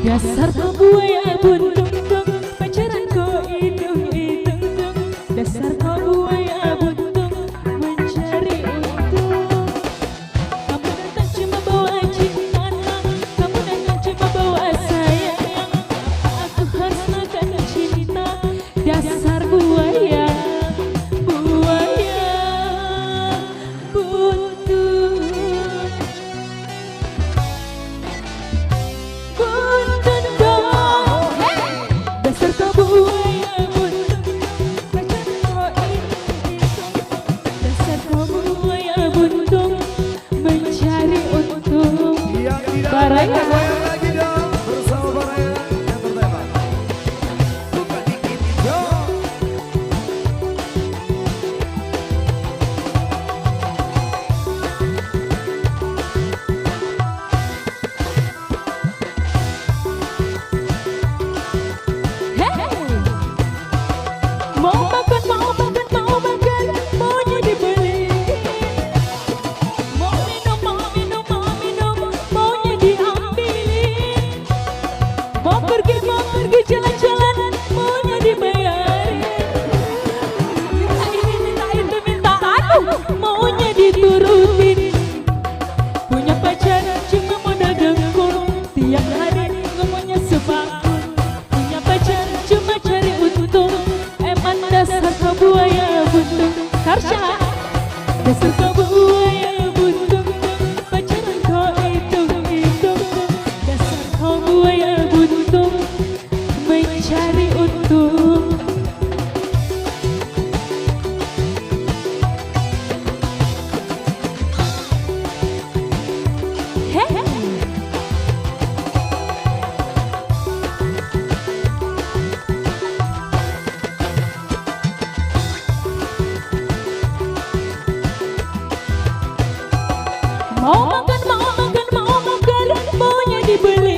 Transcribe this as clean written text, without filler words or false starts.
Dasar kau buaya buntung tung, pacaran kau hidung hidung tung. Dasar kau buaya buntung, mencari untung. Kamu datang cuma bawa cinta, kamu datang cuma bawa sayang. Aku harus makan cinta. Dasar buaya, buaya buntung. Mencari untung. Baraya lagi dong bersama Baraya yang tertema. Bukan dikit yo. mau makan maunya dibeli, mau minum maunya diambilin, mau pergi jalan-jalan maunya dibayarin, minta ini minta itu minta anu maunya diturutin. Punya pacar cuma modal dengkul, tiap hari ngomongnya sebangkul. Punya pacar cuma cari untung, emang dasar kau buaya buntung. Karsha, dasar kau buaya buntung, pacaran kau hitung-hitung. Dasar kau buaya buntung, mencari untung. Mau makan maunya dibeli,